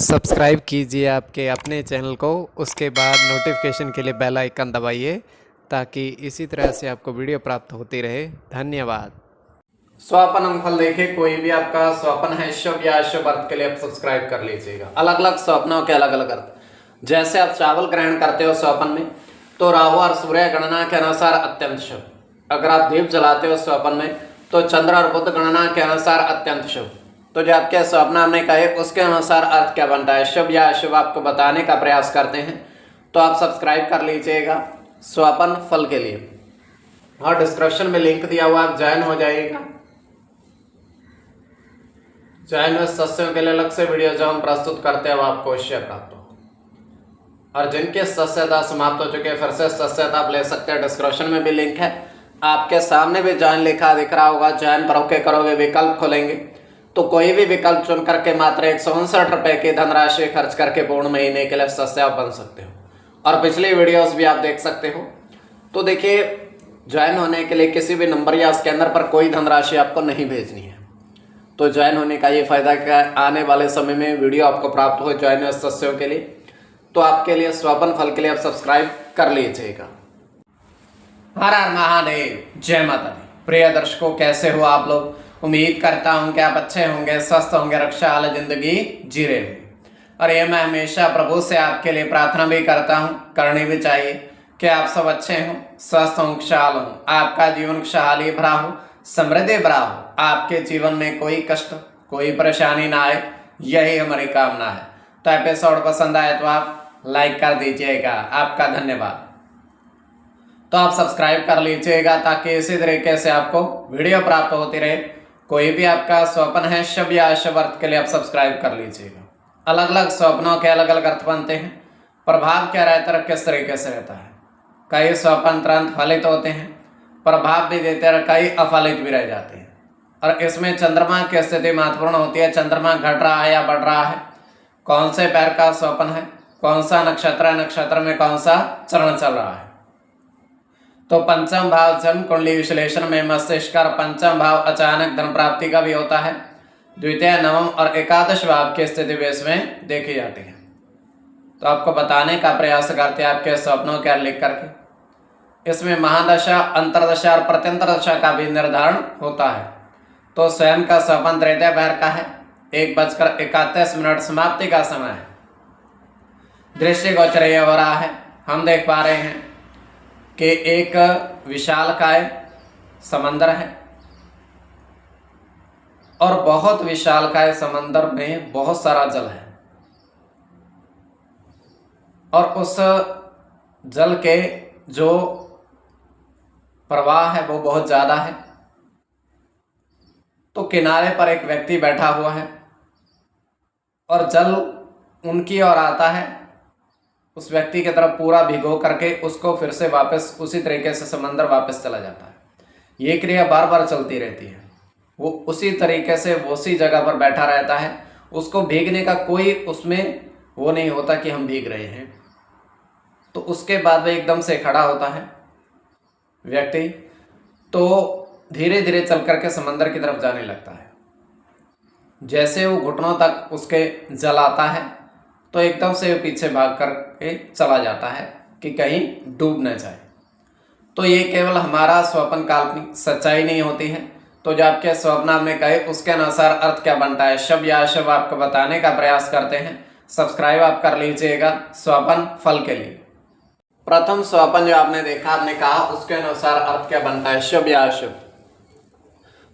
Subscribe कीजिए आपके अपने चैनल को, उसके बाद नोटिफिकेशन के लिए बेल आइकन दबाइए ताकि इसी तरह से आपको वीडियो प्राप्त होती रहे। धन्यवाद। स्वपन फल देखे, कोई भी आपका स्वप्न है शुभ या अशुभ अर्थ के लिए आप सब्सक्राइब कर लीजिएगा। अलग अलग स्वप्नों के अलग अलग अर्थ। जैसे आप चावल ग्रहण करते हो स्वप्न में, तो राहु और सूर्य गणना के अनुसार अत्यंत शुभ। अगर आप दीप जलाते हो स्वप्न में, तो चंद्र और बुध गणना के अनुसार अत्यंत शुभ। तो जो आपके स्वप्न हमने कहे उसके अनुसार अर्थ क्या बनता है, शुभ या अशुभ, आपको बताने का प्रयास करते हैं। तो आप सब्सक्राइब कर लीजिएगा स्वपन फल के लिए, और डिस्क्रिप्शन में लिंक दिया हुआ, आप ज्वाइन हो जाइएगा। ज्वाइन में सस्यों के लिए अलग से वीडियो जो हम प्रस्तुत करते हैं वो आपको अवश्य प्राप्त हो। और जिनके सस्यता समाप्त हो चुके हैं, फिर से सस्यता आप ले सकते हैं। डिस्क्रिप्शन में भी लिंक है, आपके सामने भी ज्वाइन लिखा दिख रहा होगा। ज्वाइन पर ओके करोगे, विकल्प खोलेंगे तो कोई भी विकल्प चुन करके मात्र 159 रुपए की धनराशि खर्च करके पूर्ण महीने के लिए सदस्य आप बन सकते हो, और पिछली वीडियोस भी आप देख सकते हो। तो देखिए, ज्वाइन होने के लिए किसी भी नंबर या स्कैनर पर कोई धनराशि आपको नहीं भेजनी है। तो ज्वाइन होने का ये फायदा क्या है, आने वाले समय में वीडियो आपको प्राप्त हो ज्वाइन सदस्यों के लिए। तो आपके लिए स्वपन फल के लिए आप सब्सक्राइब कर लीजिएगा। हर हर महादेव, जय माता दी। प्रिय दर्शकों, कैसे हो आप लोग? उम्मीद करता हूं कि आप अच्छे होंगे, स्वस्थ होंगे, रक्षा वाली जिंदगी जी रहे होंगे। और ये मैं हमेशा प्रभु से आपके लिए प्रार्थना भी करता हूं, करनी भी चाहिए, कि आप सब अच्छे हों, स्वस्थ हों, खुशहाल हों, आपका जीवन खुशहाली भरा हो, समृद्धि भरा हो, आपके जीवन में कोई कष्ट, कोई परेशानी ना आए, यही हमारी कामना है। तो एपिसोड पसंद आए तो आप लाइक कर दीजिएगा, आपका धन्यवाद। तो आप सब्सक्राइब कर लीजिएगा ताकि इसी तरीके से आपको वीडियो प्राप्त होती रहे। कोई भी आपका स्वप्न है शुभ या अशुभ अर्थ के लिए आप सब्सक्राइब कर लीजिएगा। अलग अलग स्वप्नों के अलग अलग अर्थ बनते हैं। प्रभाव क्या रहता है, किस तरीके से रहता है। कई स्वप्न तुरंत फलित होते हैं, प्रभाव भी देते हैं, कई अफलित भी रह जाते हैं। और इसमें चंद्रमा की स्थिति महत्वपूर्ण होती है। चंद्रमा घट रहा है या बढ़ रहा है, कौन से पैर का स्वप्न है, कौन सा नक्षत्र है, नक्षत्र में कौन सा चरण चल रहा है। तो पंचम भाव जन्म कुंडली विश्लेषण में मस्तिष्क का पंचम भाव अचानक धन प्राप्ति का भी होता है। द्वितीय, नवम और एकादश भाव की स्थिति भी इसमें देखी जाती है। तो आपको बताने का प्रयास करते हैं आपके स्वप्नों के लिख करके। इसमें महादशा, अंतरदशा और प्रत्यंतर दशा का भी निर्धारण होता है। तो स्वयं का स्वप्न तृतीय पैर का है, 1:31 समाप्ति का समय है। दृश्य गोचर हो रहा है, हम देख पा रहे हैं कि एक विशालकाय समंदर है, और बहुत विशालकाय समंदर में बहुत सारा जल है, और उस जल के जो प्रवाह है वो बहुत ज्यादा है। तो किनारे पर एक व्यक्ति बैठा हुआ है, और जल उनकी ओर आता है, उस व्यक्ति की तरफ पूरा भिगो करके उसको फिर से वापस उसी तरीके से समंदर वापस चला जाता है। ये क्रिया बार बार चलती रहती है। वो उसी तरीके से उसी जगह पर बैठा रहता है, उसको भीगने का कोई उसमें वो नहीं होता कि हम भीग रहे हैं। तो उसके बाद वह एकदम से खड़ा होता है व्यक्ति, तो धीरे धीरे चल करके समंदर की तरफ जाने लगता है। जैसे वो घुटनों तक उसके जल आता है, तो एकदम से पीछे भाग करके चला जाता है कि कहीं डूब न जाए। तो ये केवल हमारा स्वप्न काल्पनिक सच्चाई नहीं होती है। तो जो आपके स्वप्न में कहे उसके अनुसार अर्थ क्या बनता है, शुभ या अशुभ, आपको बताने का प्रयास करते हैं। सब्सक्राइब आप कर लीजिएगा स्वप्न फल के लिए। प्रथम स्वप्न जो आपने देखा, आपने कहा उसके अनुसार अर्थ क्या बनता है, शुभ या अशुभ।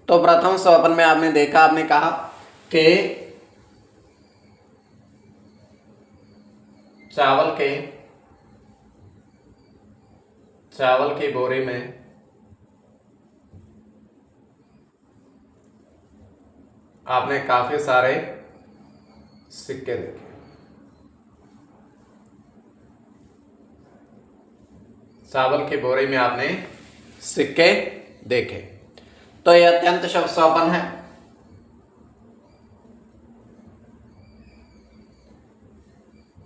तो प्रथम स्वप्न में आपने देखा, आपने कहा कि चावल की बोरी में आपने काफी सारे सिक्के देखे। चावल की बोरी में आपने सिक्के देखे, तो यह अत्यंत शुभ स्वप्न है।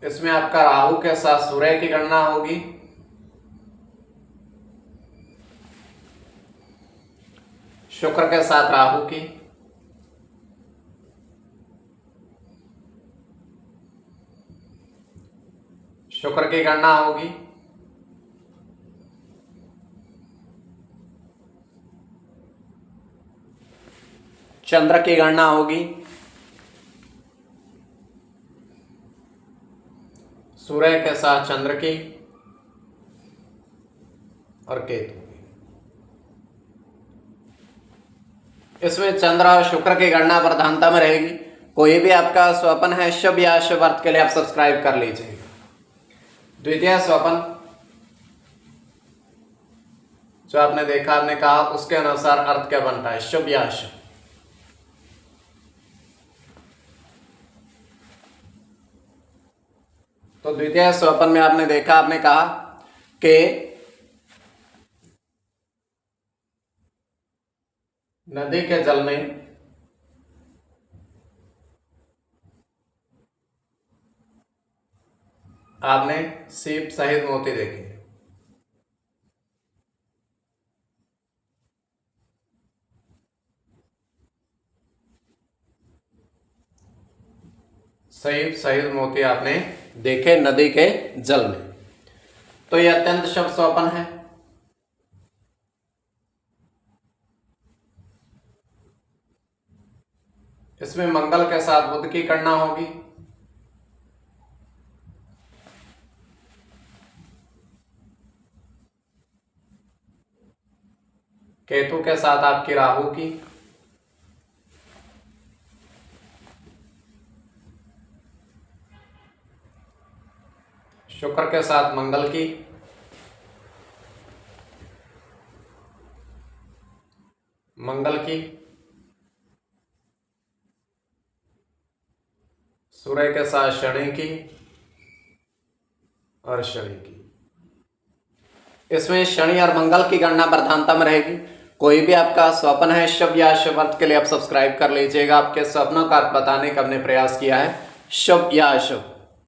इसमें आपका राहु के साथ सूर्य की गणना होगी, शुक्र के साथ राहु की, शुक्र की गणना होगी, चंद्र की गणना होगी, सूर्य के साथ चंद्र की और केतु की। इसमें चंद्र और शुक्र की गणना प्रधानता में रहेगी। कोई भी आपका स्वपन है शुभ या अशुभ अर्थ के लिए आप सब्सक्राइब कर लीजिएगा। द्वितीय स्वपन जो आपने देखा, आपने कहा, उसके अनुसार अर्थ क्या बनता है, शुभ या अशुभ। तो द्वितीय स्वपन में आपने देखा, आपने कहा कि नदी के जल में आपने सीप सहित मोती देखी। सीप सहित मोती आपने देखे नदी के जल में। तो यह अत्यंत शुभ स्वपन है। इसमें मंगल के साथ बुध की गणना होगी, केतु के साथ आपकी राहु की, शुक्र के साथ मंगल की, मंगल की, सूर्य के साथ शनि की और शनि की। इसमें शनि और मंगल की गणना प्रधानता में रहेगी। कोई भी आपका स्वप्न है शुभ या अशुभ अर्थ के लिए आप सब्सक्राइब कर लीजिएगा। आपके स्वप्नों का अर्थ बताने का हमने प्रयास किया है, शुभ या अशुभ।